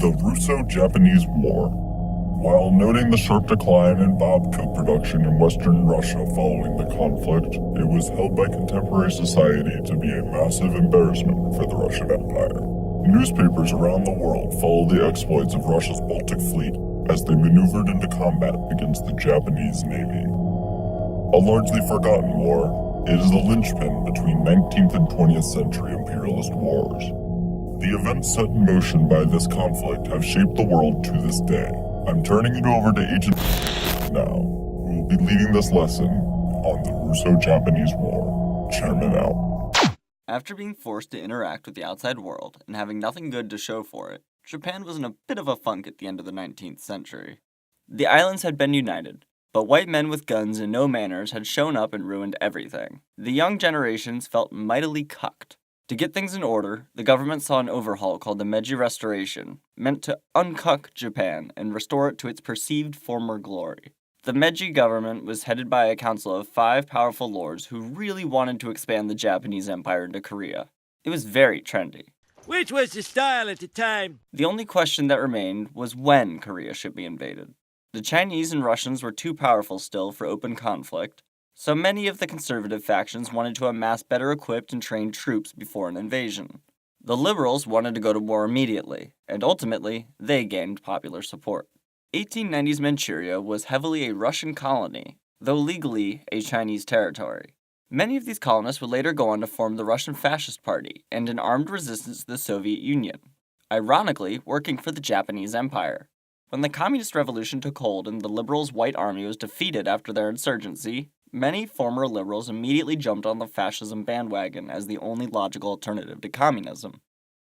The Russo-Japanese War. While noting the sharp decline in vodka production in Western Russia following the conflict, it was held by contemporary society to be a massive embarrassment for the Russian Empire. Newspapers around the world followed the exploits of Russia's Baltic Fleet as they maneuvered into combat against the Japanese Navy. A largely forgotten war, it is the linchpin between 19th and 20th century imperialist wars. The events set in motion by this conflict have shaped the world to this day. I'm turning it over to Agent now, who will be leading this lesson on the Russo-Japanese War. Chairman out. After being forced to interact with the outside world and having nothing good to show for it, Japan was in a bit of a funk at the end of the 19th century. The islands had been united, but white men with guns and no manners had shown up and ruined everything. The young generations felt mightily cucked. To get things in order, the government saw an overhaul called the Meiji Restoration, meant to uncuck Japan and restore it to its perceived former glory. The Meiji government was headed by a council of 5 powerful lords who really wanted to expand the Japanese Empire into Korea. It was very trendy. Which was the style at the time. The only question that remained was when Korea should be invaded. The Chinese and Russians were too powerful still for open conflict, so many of the conservative factions wanted to amass better equipped and trained troops before an invasion. The liberals wanted to go to war immediately, and ultimately, they gained popular support. 1890s Manchuria was heavily a Russian colony, though legally a Chinese territory. Many of these colonists would later go on to form the Russian Fascist Party and an armed resistance to the Soviet Union, ironically working for the Japanese Empire. When the Communist Revolution took hold and the liberals' White Army was defeated after their insurgency, many former liberals immediately jumped on the fascism bandwagon as the only logical alternative to communism.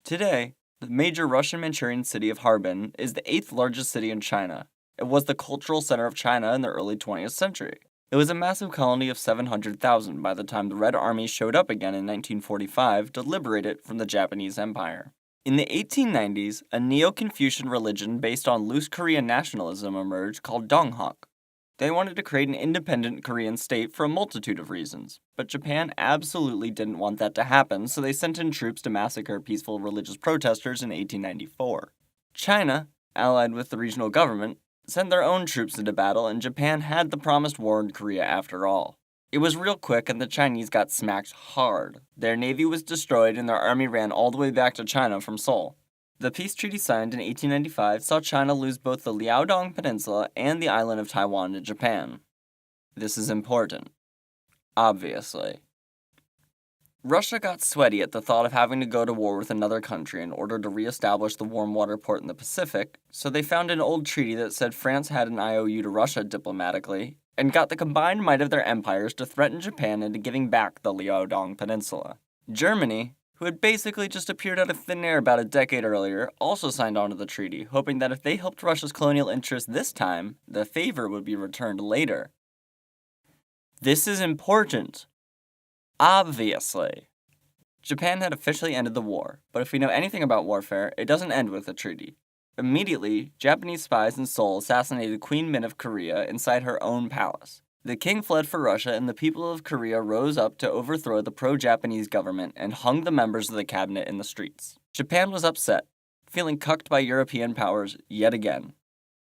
Today, the major Russian Manchurian city of Harbin is the 8th largest city in China. It was the cultural center of China in the early 20th century. It was a massive colony of 700,000 by the time the Red Army showed up again in 1945 to liberate it from the Japanese Empire. In the 1890s, a Neo-Confucian religion based on loose Korean nationalism emerged called Donghak. They wanted to create an independent Korean state for a multitude of reasons, but Japan absolutely didn't want that to happen, so they sent in troops to massacre peaceful religious protesters in 1894. China, allied with the regional government, sent their own troops into battle, and Japan had the promised war in Korea after all. It was real quick, and the Chinese got smacked hard. Their navy was destroyed, and their army ran all the way back to China from Seoul. The peace treaty signed in 1895 saw China lose both the Liaodong Peninsula and the island of Taiwan to Japan. This is important. Obviously. Russia got sweaty at the thought of having to go to war with another country in order to re-establish the warm water port in the Pacific, so they found an old treaty that said France had an IOU to Russia diplomatically, and got the combined might of their empires to threaten Japan into giving back the Liaodong Peninsula. Germany, who had basically just appeared out of thin air about a decade earlier, also signed on to the treaty, hoping that if they helped Russia's colonial interests this time, the favor would be returned later. This is important. Obviously. Japan had officially ended the war, but if we know anything about warfare, it doesn't end with a treaty. Immediately, Japanese spies in Seoul assassinated Queen Min of Korea inside her own palace. The king fled for Russia, and the people of Korea rose up to overthrow the pro-Japanese government and hung the members of the cabinet in the streets. Japan was upset, feeling cucked by European powers yet again.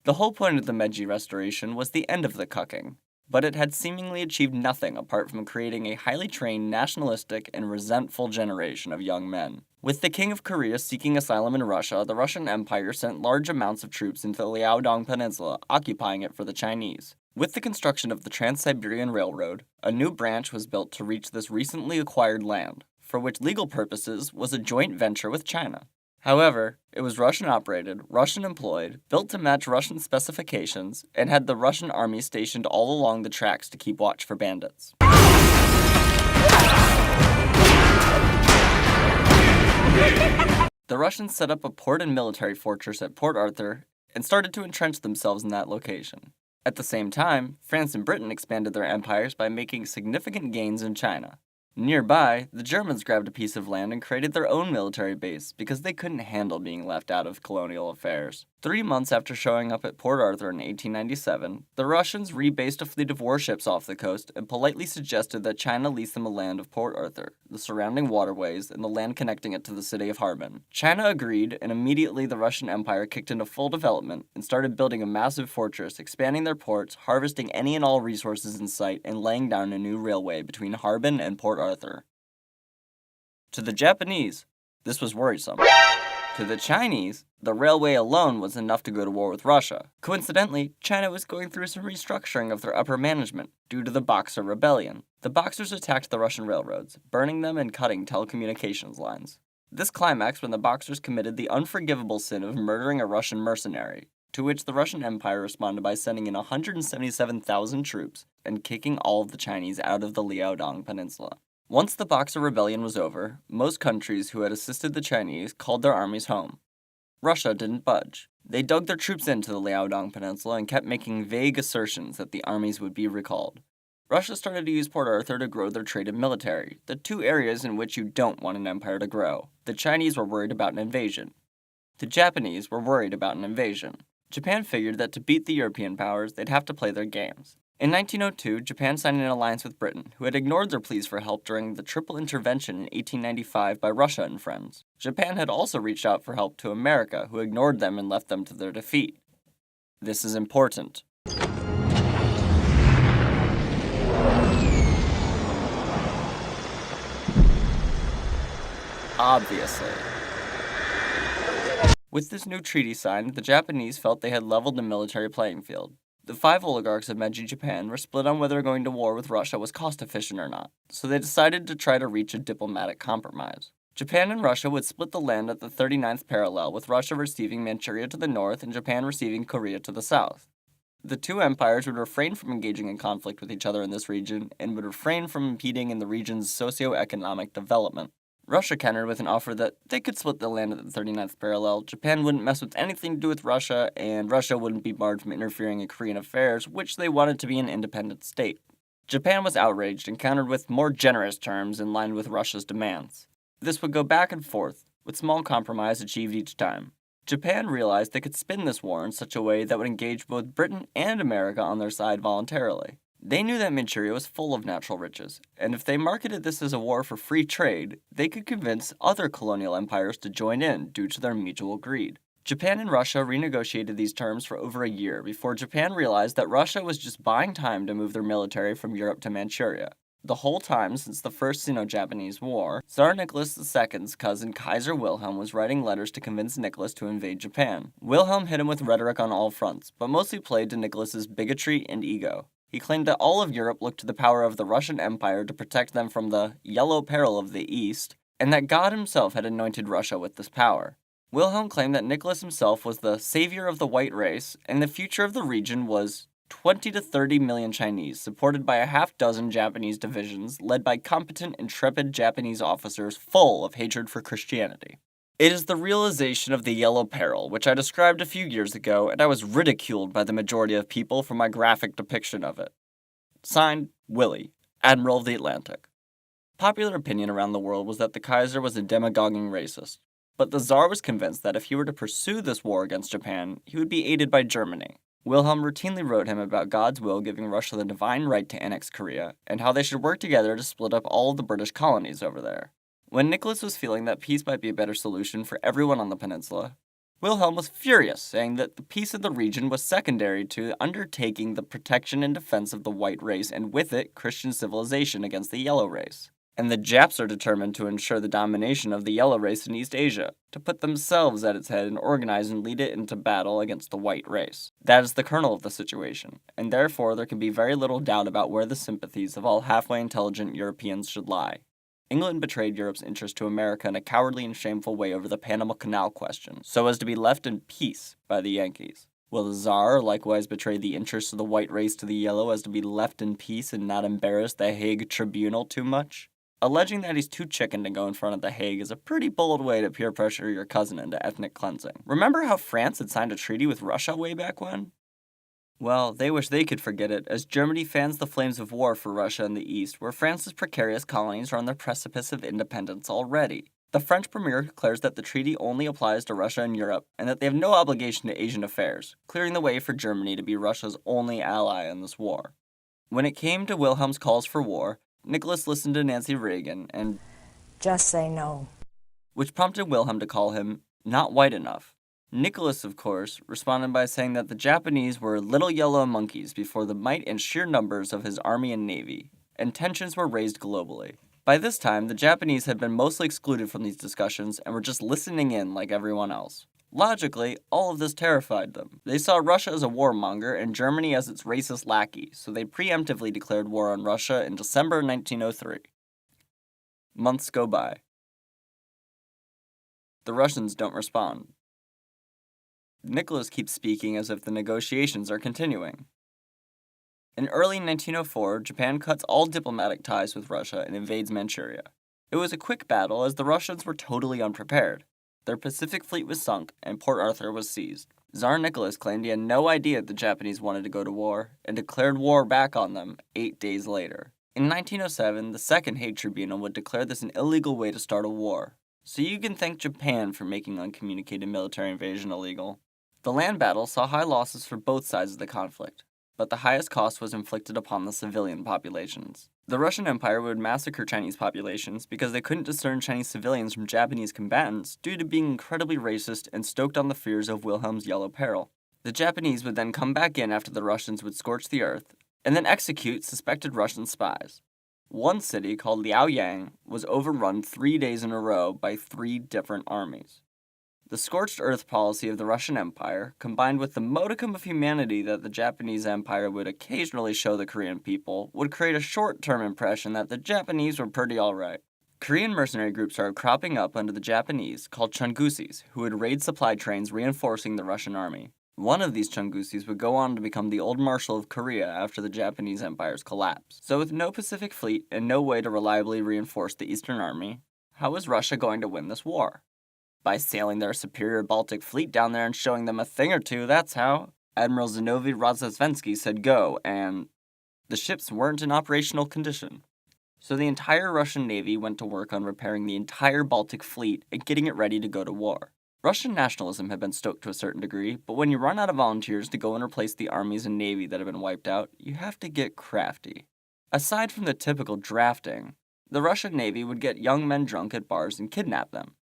The whole point of the Meiji Restoration was the end of the cucking, but it had seemingly achieved nothing apart from creating a highly trained, nationalistic, and resentful generation of young men. With the king of Korea seeking asylum in Russia, the Russian Empire sent large amounts of troops into the Liaodong Peninsula, occupying it for the Chinese. With the construction of the Trans-Siberian Railroad, a new branch was built to reach this recently acquired land, for which legal purposes was a joint venture with China. However, it was Russian-operated, Russian-employed, built to match Russian specifications, and had the Russian army stationed all along the tracks to keep watch for bandits. The Russians set up a port and military fortress at Port Arthur and started to entrench themselves in that location. At the same time, France and Britain expanded their empires by making significant gains in China. Nearby, the Germans grabbed a piece of land and created their own military base because they couldn't handle being left out of colonial affairs. 3 months after showing up at Port Arthur in 1897, the Russians rebased a fleet of warships off the coast and politely suggested that China lease them a land of Port Arthur, the surrounding waterways, and the land connecting it to the city of Harbin. China agreed, and immediately the Russian Empire kicked into full development and started building a massive fortress, expanding their ports, harvesting any and all resources in sight, and laying down a new railway between Harbin and Port Arthur. To the Japanese, this was worrisome. To the Chinese, the railway alone was enough to go to war with Russia. Coincidentally, China was going through some restructuring of their upper management due to the Boxer Rebellion. The Boxers attacked the Russian railroads, burning them and cutting telecommunications lines. This climaxed when the Boxers committed the unforgivable sin of murdering a Russian mercenary, to which the Russian Empire responded by sending in 177,000 troops and kicking all of the Chinese out of the Liaodong Peninsula. Once the Boxer Rebellion was over, most countries who had assisted the Chinese called their armies home. Russia didn't budge. They dug their troops into the Liaodong Peninsula and kept making vague assertions that the armies would be recalled. Russia started to use Port Arthur to grow their trade and military, the two areas in which you don't want an empire to grow. The Chinese were worried about an invasion. The Japanese were worried about an invasion. Japan figured that to beat the European powers, they'd have to play their games. In 1902, Japan signed an alliance with Britain, who had ignored their pleas for help during the Triple Intervention in 1895 by Russia and friends. Japan had also reached out for help to America, who ignored them and left them to their defeat. This is important. Obviously. With this new treaty signed, the Japanese felt they had leveled the military playing field. The 5 oligarchs of Meiji Japan were split on whether going to war with Russia was cost-efficient or not, so they decided to try to reach a diplomatic compromise. Japan and Russia would split the land at the 39th parallel, with Russia receiving Manchuria to the north and Japan receiving Korea to the south. The two empires would refrain from engaging in conflict with each other in this region, and would refrain from impeding in the region's socio-economic development. Russia countered with an offer that they could split the land at the 39th parallel, Japan wouldn't mess with anything to do with Russia, and Russia wouldn't be barred from interfering in Korean affairs, which they wanted to be an independent state. Japan was outraged and countered with more generous terms in line with Russia's demands. This would go back and forth, with small compromise achieved each time. Japan realized they could spin this war in such a way that would engage both Britain and America on their side voluntarily. They knew that Manchuria was full of natural riches, and if they marketed this as a war for free trade, they could convince other colonial empires to join in due to their mutual greed. Japan and Russia renegotiated these terms for over a year before Japan realized that Russia was just buying time to move their military from Europe to Manchuria. The whole time since the First Sino-Japanese War, Tsar Nicholas II's cousin Kaiser Wilhelm was writing letters to convince Nicholas to invade Japan. Wilhelm hit him with rhetoric on all fronts, but mostly played to Nicholas's bigotry and ego. He claimed that all of Europe looked to the power of the Russian Empire to protect them from the yellow peril of the East, and that God himself had anointed Russia with this power. Wilhelm claimed that Nicholas himself was the savior of the white race, and the future of the region was 20 to 30 million Chinese, supported by a half-dozen Japanese divisions, led by competent, intrepid Japanese officers full of hatred for Christianity. It is the realization of the yellow peril, which I described a few years ago, and I was ridiculed by the majority of people for my graphic depiction of it. Signed, Willie, Admiral of the Atlantic. Popular opinion around the world was that the Kaiser was a demagoguing racist, but the Tsar was convinced that if he were to pursue this war against Japan, he would be aided by Germany. Wilhelm routinely wrote him about God's will giving Russia the divine right to annex Korea, and how they should work together to split up all of the British colonies over there. When Nicholas was feeling that peace might be a better solution for everyone on the peninsula, Wilhelm was furious, saying that the peace of the region was secondary to undertaking the protection and defense of the white race, and with it, Christian civilization against the yellow race. And the Japs are determined to ensure the domination of the yellow race in East Asia, to put themselves at its head and organize and lead it into battle against the white race. That is the kernel of the situation, and therefore there can be very little doubt about where the sympathies of all halfway intelligent Europeans should lie. England betrayed Europe's interest to America in a cowardly and shameful way over the Panama Canal question, so as to be left in peace by the Yankees. Will the Tsar likewise betray the interests of the white race to the yellow as to be left in peace and not embarrass the Hague Tribunal too much? Alleging that he's too chicken to go in front of the Hague is a pretty bold way to peer pressure your cousin into ethnic cleansing. Remember how France had signed a treaty with Russia way back when? Well, they wish they could forget it, as Germany fans the flames of war for Russia in the east, where France's precarious colonies are on the precipice of independence already. The French premier declares that the treaty only applies to Russia and Europe, and that they have no obligation to Asian affairs, clearing the way for Germany to be Russia's only ally in this war. When it came to Wilhelm's calls for war, Nicholas listened to Nancy Reagan and just say no. Which prompted Wilhelm to call him not white enough. Nicholas, of course, responded by saying that the Japanese were little yellow monkeys before the might and sheer numbers of his army and navy, and tensions were raised globally. By this time, the Japanese had been mostly excluded from these discussions and were just listening in like everyone else. Logically, all of this terrified them. They saw Russia as a warmonger and Germany as its racist lackey, so they preemptively declared war on Russia in December 1903. Months go by. The Russians don't respond. Nicholas keeps speaking as if the negotiations are continuing. In early 1904, Japan cuts all diplomatic ties with Russia and invades Manchuria. It was a quick battle as the Russians were totally unprepared. Their Pacific fleet was sunk and Port Arthur was seized. Tsar Nicholas claimed he had no idea the Japanese wanted to go to war and declared war back on them 8 days later. In 1907, the Second Hague Tribunal would declare this an illegal way to start a war. So you can thank Japan for making uncommunicated military invasion illegal. The land battle saw high losses for both sides of the conflict, but the highest cost was inflicted upon the civilian populations. The Russian Empire would massacre Chinese populations because they couldn't discern Chinese civilians from Japanese combatants due to being incredibly racist and stoked on the fears of Wilhelm's Yellow Peril. The Japanese would then come back in after the Russians would scorch the earth, and then execute suspected Russian spies. One city, called Liaoyang, was overrun 3 days in a row by 3 different armies. The scorched earth policy of the Russian Empire, combined with the modicum of humanity that the Japanese Empire would occasionally show the Korean people, would create a short-term impression that the Japanese were pretty alright. Korean mercenary groups started cropping up under the Japanese, called Chungusis, who would raid supply trains reinforcing the Russian army. One of these Chungusis would go on to become the Old Marshal of Korea after the Japanese Empire's collapse. So with no Pacific Fleet and no way to reliably reinforce the Eastern Army, how was Russia going to win this war? By sailing their superior Baltic Fleet down there and showing them a thing or two, that's how. Admiral Zinovy Rozhesvensky said go, and the ships weren't in operational condition. So the entire Russian Navy went to work on repairing the entire Baltic Fleet and getting it ready to go to war. Russian nationalism had been stoked to a certain degree, but when you run out of volunteers to go and replace the armies and navy that have been wiped out, you have to get crafty. Aside from the typical drafting, the Russian Navy would get young men drunk at bars and kidnap them.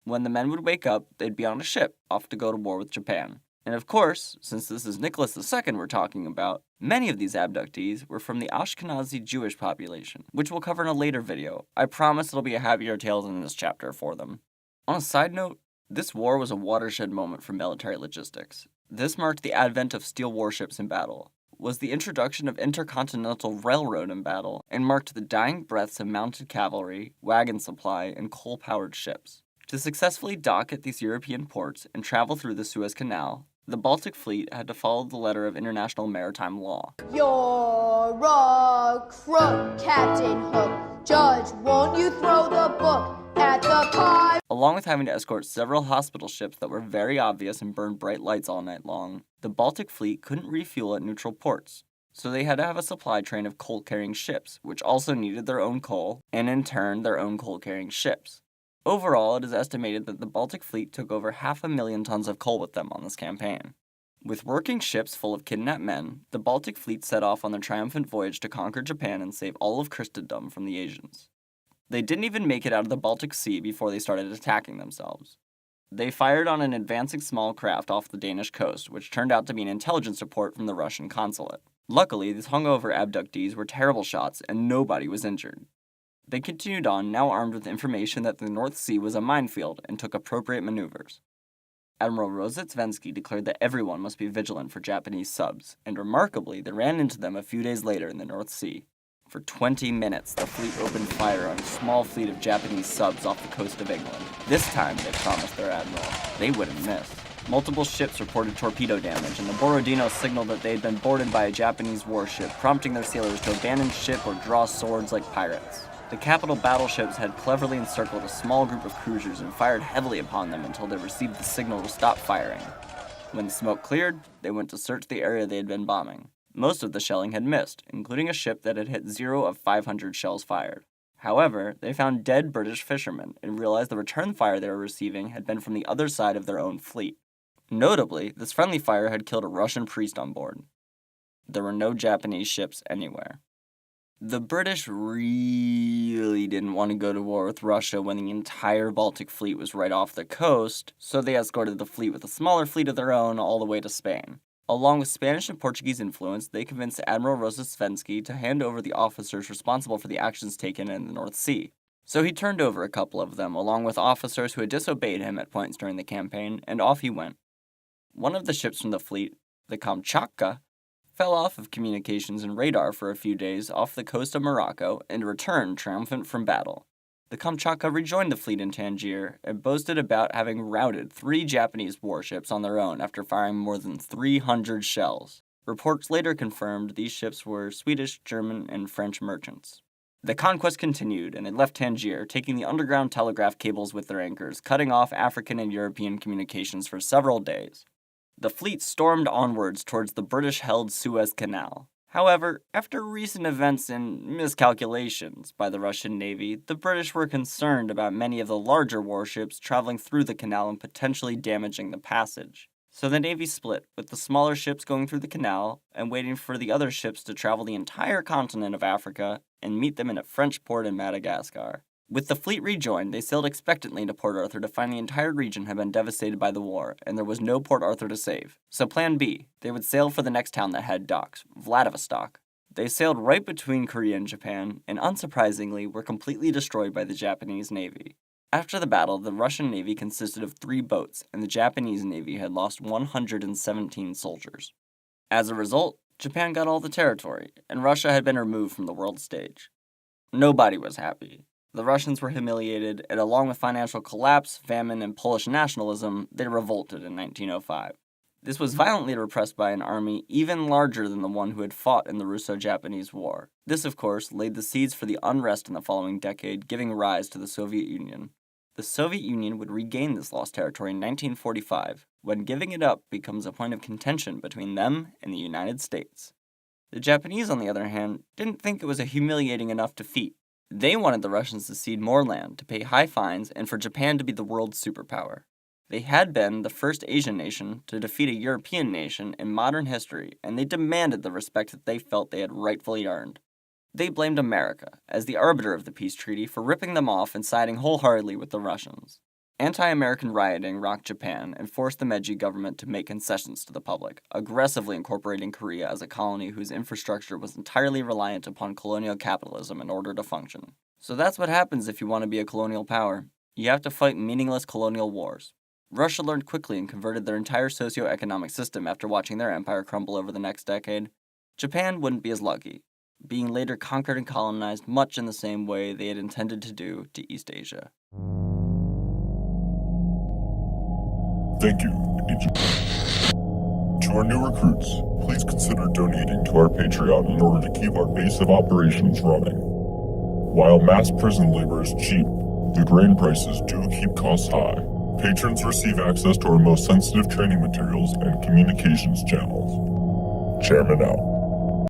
When the men would wake up, they'd be on a ship, off to go to war with Japan. And of course, since this is Nicholas II we're talking about, many of these abductees were from the Ashkenazi Jewish population, which we'll cover in a later video. I promise it'll be a happier tale than this chapter for them. On a side note, this war was a watershed moment for military logistics. This marked the advent of steel warships in battle, was the introduction of intercontinental railroad in battle, and marked the dying breaths of mounted cavalry, wagon supply, and coal-powered ships. To successfully dock at these European ports and travel through the Suez Canal, the Baltic Fleet had to follow the letter of international maritime law. You're a crook, Captain Hook. Judge, won't you throw the book at the pie? Along with having to escort several hospital ships that were very obvious and burned bright lights all night long, the Baltic Fleet couldn't refuel at neutral ports. So they had to have a supply train of coal-carrying ships, which also needed their own coal, and in turn their own coal-carrying ships. Overall, it is estimated that the Baltic Fleet took over 500,000 tons of coal with them on this campaign. With working ships full of kidnapped men, the Baltic Fleet set off on their triumphant voyage to conquer Japan and save all of Christendom from the Asians. They didn't even make it out of the Baltic Sea before they started attacking themselves. They fired on an advancing small craft off the Danish coast, which turned out to be an intelligence report from the Russian consulate. Luckily, these hungover abductees were terrible shots and nobody was injured. They continued on, now armed with information that the North Sea was a minefield, and took appropriate maneuvers. Admiral Rozhesvensky declared that everyone must be vigilant for Japanese subs, and remarkably, they ran into them a few days later in the North Sea. For 20 minutes, the fleet opened fire on a small fleet of Japanese subs off the coast of England. This time, they promised their admiral, they wouldn't miss. Multiple ships reported torpedo damage, and the Borodino signaled that they had been boarded by a Japanese warship, prompting their sailors to abandon ship or draw swords like pirates. The capital battleships had cleverly encircled a small group of cruisers and fired heavily upon them until they received the signal to stop firing. When the smoke cleared, they went to search the area they had been bombing. Most of the shelling had missed, including a ship that had hit 0 of 500 shells fired. However, they found dead British fishermen and realized the return fire they were receiving had been from the other side of their own fleet. Notably, this friendly fire had killed a Russian priest on board. There were no Japanese ships anywhere. The British really didn't want to go to war with Russia when the entire Baltic Fleet was right off the coast, so they escorted the fleet with a smaller fleet of their own all the way to Spain. Along with Spanish and Portuguese influence, they convinced Admiral Rossosvenski to hand over the officers responsible for the actions taken in the North Sea. So he turned over a couple of them, along with officers who had disobeyed him at points during the campaign, and off he went. One of the ships from the fleet, the Kamchatka, fell off of communications and radar for a few days off the coast of Morocco and returned triumphant from battle. The Kamchatka rejoined the fleet in Tangier and boasted about having routed 3 Japanese warships on their own after firing more than 300 shells. Reports later confirmed these ships were Swedish, German, and French merchants. The conquest continued, and it left Tangier, taking the underground telegraph cables with their anchors, cutting off African and European communications for several days. The fleet stormed onwards towards the British-held Suez Canal. However, after recent events and miscalculations by the Russian Navy, the British were concerned about many of the larger warships traveling through the canal and potentially damaging the passage. So the Navy split, with the smaller ships going through the canal and waiting for the other ships to travel the entire continent of Africa and meet them in a French port in Madagascar. With the fleet rejoined, they sailed expectantly to Port Arthur to find the entire region had been devastated by the war, and there was no Port Arthur to save. So plan B, they would sail for the next town that had docks, Vladivostok. They sailed right between Korea and Japan, and unsurprisingly were completely destroyed by the Japanese Navy. After the battle, the Russian Navy consisted of 3 boats, and the Japanese Navy had lost 117 soldiers. As a result, Japan got all the territory, and Russia had been removed from the world stage. Nobody was happy. The Russians were humiliated, and along with financial collapse, famine, and Polish nationalism, they revolted in 1905. This was violently repressed by an army even larger than the one who had fought in the Russo-Japanese War. This, of course, laid the seeds for the unrest in the following decade, giving rise to the Soviet Union. The Soviet Union would regain this lost territory in 1945, when giving it up becomes a point of contention between them and the United States. The Japanese, on the other hand, didn't think it was a humiliating enough defeat. They wanted the Russians to cede more land, to pay high fines, and for Japan to be the world's superpower. They had been the first Asian nation to defeat a European nation in modern history, and they demanded the respect that they felt they had rightfully earned. They blamed America, as the arbiter of the peace treaty, for ripping them off and siding wholeheartedly with the Russians. Anti-American rioting rocked Japan and forced the Meiji government to make concessions to the public, aggressively incorporating Korea as a colony whose infrastructure was entirely reliant upon colonial capitalism in order to function. So that's what happens if you want to be a colonial power. You have to fight meaningless colonial wars. Russia learned quickly and converted their entire socio-economic system after watching their empire crumble over the next decade. Japan wouldn't be as lucky, being later conquered and colonized much in the same way they had intended to do to East Asia. Thank you, Agent. To our new recruits, please consider donating to our Patreon in order to keep our base of operations running. While mass prison labor is cheap, the grain prices do keep costs high. Patrons receive access to our most sensitive training materials and communications channels. Chairman out.